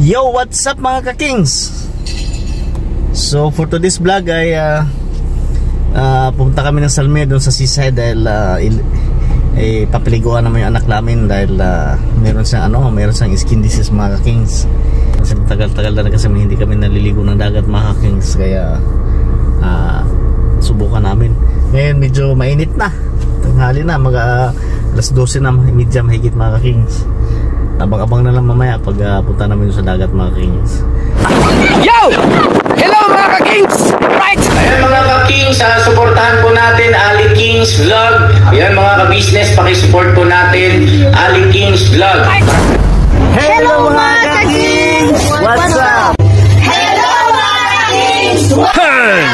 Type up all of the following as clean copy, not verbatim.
Yo, what's up mga ka-kings? So for today's vlog ay pumunta kami ng Salme doon sa seaside dahil papaliguan naman yung anak namin dahil meron siyang skin disease mga ka-kings. Kasi tagal-tagal na kasi hindi kami naliligo ng dagat mga ka-kings, kaya subukan namin. Ngayon medyo mainit na, tanghali na, alas 12 na medya mahigit mga ka-kings. Abang-abang na lang mamaya pag punta namin sa dagat mga ka-kings. Yo! Hello mga ka-kings! Right! Ayan mga ka-kings, supportahan po natin Ali Kings Vlog. Ayan mga ka-business, pakisupport po natin Ali Kings Vlog. Hello mga ka-kings! What's up? Hello mga ka-kings! Hey!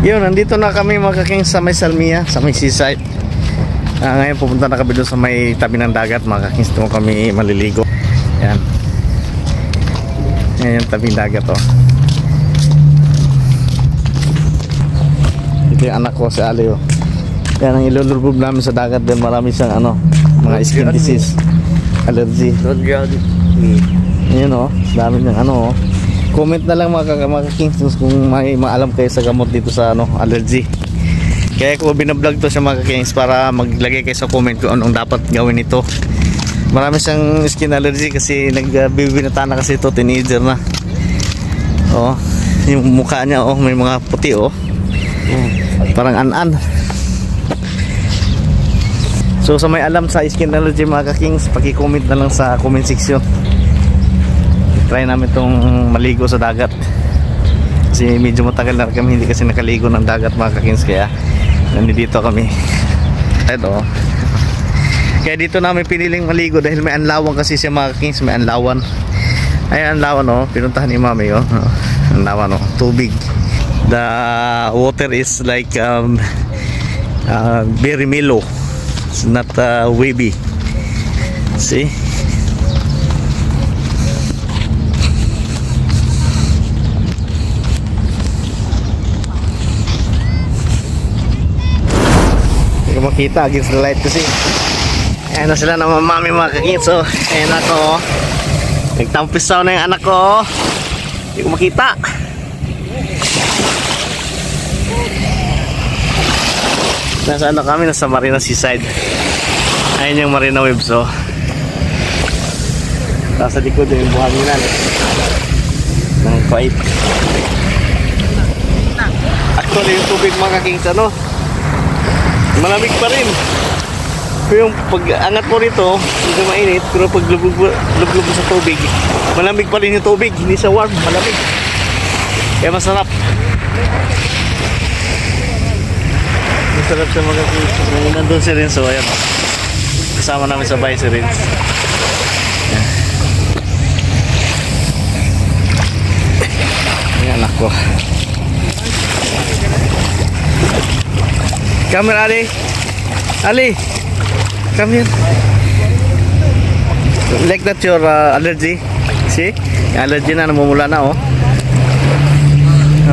Yun, nandito na kami mga ka-kings sa may Salmia, sa may seaside. Ngayon pupunta na kami doon sa may tabi ng dagat mga ka-kings. Doon kami maliligo. Yan. Yan yung tabi ng dagat oh. Ito yung anak ko si Ali oh. Yan ang ilulubog namin sa dagat dahil marami siyang mga skin disease, allergy. Yan oh, dami ng oh. Comment na lang mga ka-kings kung may maalam kayo sa gamot dito sa allergy. Kaya ko binablog to sa mga ka-kings para maglagay kayo sa comment kung anong dapat gawin ito. Marami siyang skin allergy kasi nagbibinata na kasi ito, teenager na. Oh, yung mukha niya oh, may mga puti oh. Parang an-an. So sa may alam sa skin allergy mga ka-kings, paki-comment na lang sa comment section. Try namin itong maligo sa dagat. Kasi medyo matagal na kami hindi kasi nakaligo ng dagat mga ka-kings, kaya nandito kami. Ito. Kaya dito namin piniling maligo dahil may anlawan kasi siya mga ka-kings, may anlawan. Ay anlawan oh, pinuntahan ni Mami oh. Anlawan oh, tubig. The water is like very mellow. It's not wavy. See? Hindi ko makita against the light kasi. Ayan na sila ng Mami mga ka-kings. So, ayan ako oh. Nagtampisaw na yung anak ko oh. Hindi ko makita. Nasa ano kami, nasa Marina Seaside. Ayun yung Marina Waves oh. Tapos sa likod yung buhanginan ng Kuwait. Actually yung tubig mga ka-kings ano, malamig pa rin. Pero yung pag-angat mo rito, hindi mainit. Pero pag lublob sa tubig, malamig pa rin yung tubig. Hindi sa warm, malamig. Kaya masarap. Masarap sa mga kings. Nandun si Renzo, ayan. Kasama namin sa bahay si Renzo. Ayan anak ko. Come here, Ali. Ali, come here. Like that your allergy. See? Yung allergy na namumula na oh.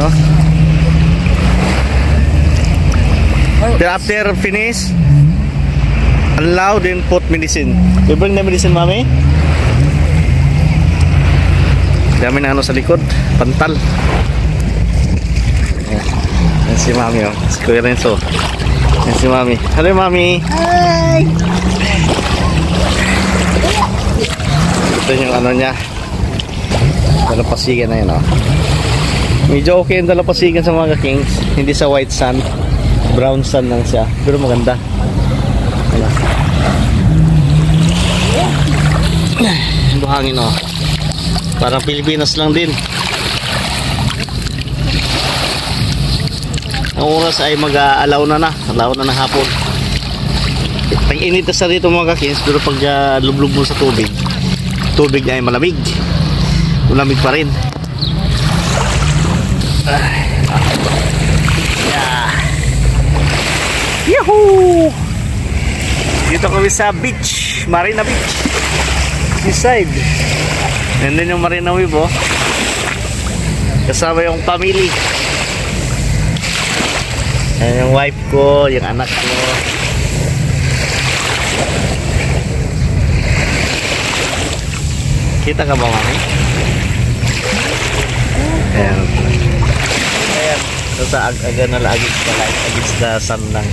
Oh. Then after finish, allow then put medicine. You bring the medicine, Mami? Dami na ano sa likod, pantal. Yan si Mami oh, si Kuya Renzo. Yan si Mami. Hello Mami. Hi. Ito yung ano niya, dalampasigan na yun oh. Medyo okay yung dalampasigan sa mga kings. Hindi sa white sand, brown sand lang siya, pero maganda. Buhangin oh, parang Pilipinas lang din. Ang oras ay mag-alaw na ng hapon. Tag-init na sa dito mga kakins, pero pag lublog mo sa tubig ay malamig. Malamig pa rin. Yeah. Yahoo! Dito kami sa beach, Marina Beach. Seaside. Nandun yung Marina Wave oh. Kasama yung family. Ayan yung wife ko, yung anak ko. Kita ka ba, Mami? Ayan. Ayan. So sa aga na lang against the light, against the sun lang.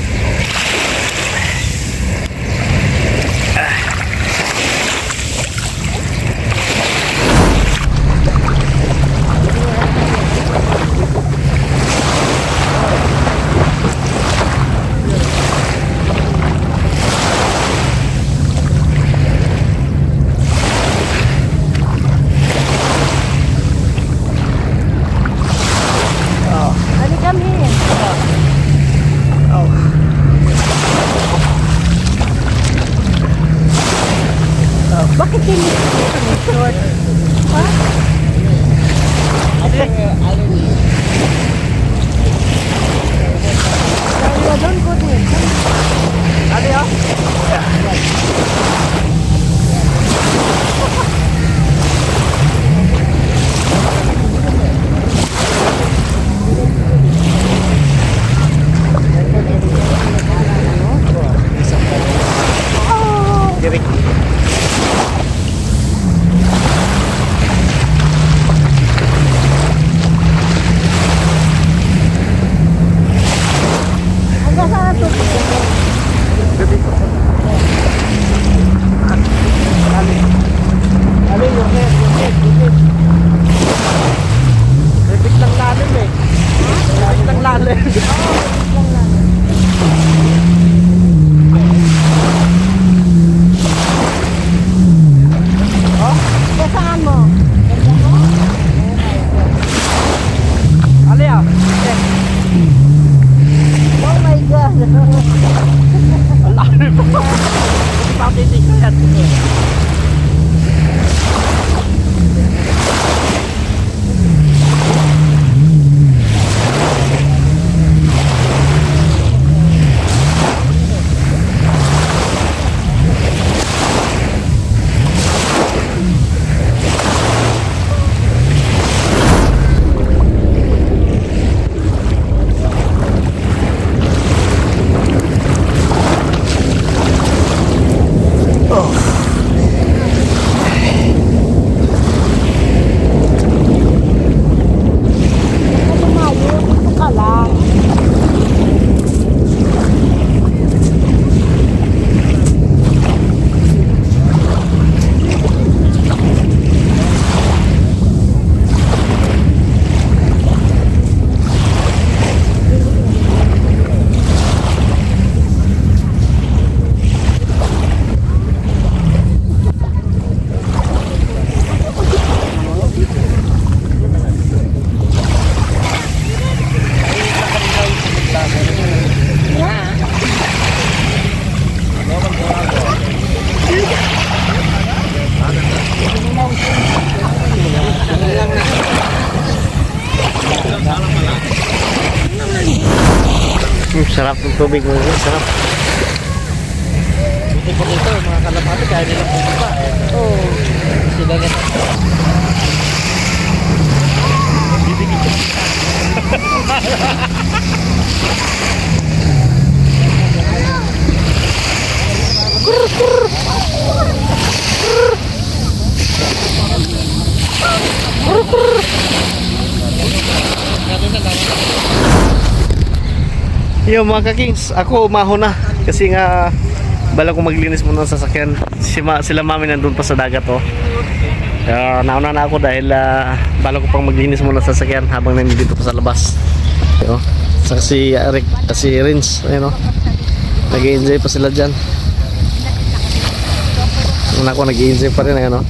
Bakit hindi short? Ha? Don't go there. Adi oh. Direk. Sarap ng tubig mo, sarap. Buti po dito, mga kalapati, kaya nila pumunta. Oo. Sila na. Yo mga ka-kings, ako umaho na kasi nga bala ko maglinis muna ng sasakyan. Sila mami nandun pa sa dagat oh. Nauna na ako dahil bala ko pang maglinis muna ng sasakyan habang nandito pa sa labas. Yo, saka si Eric, si Rins, ayun oh. Nag-i-enjoy pa sila diyan. Una ako nag-i-enjoy pa rin ayun oh.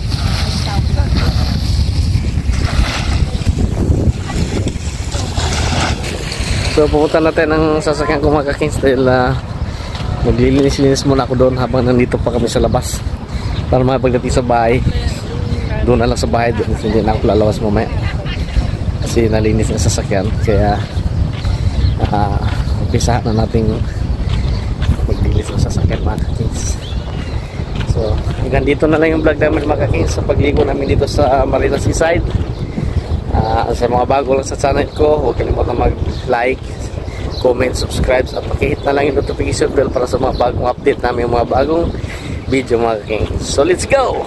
So pupunta natin ang sasakyan ko mga ka-kings dahil maglilinis-linis muna ako doon habang nandito pa kami sa labas para makapagdating sa bahay. Doon na lang sa bahay, doon hindi na ako lalawas mamaya kasi nalinis ang sasakyan. Kaya umpisahan na natin maglinis ang sasakyan mga ka-kings. So hanggang dito na lang yung vlog namin mga ka-kings sa pagligo namin dito sa Marina Seaside. Sa mga bago lang sa channel ko, huwag kalimutan mag-like, comment, subscribe at pakihit na lang yung notification bell para sa mga bagong update namin, yung mga bagong video mga king. So let's go!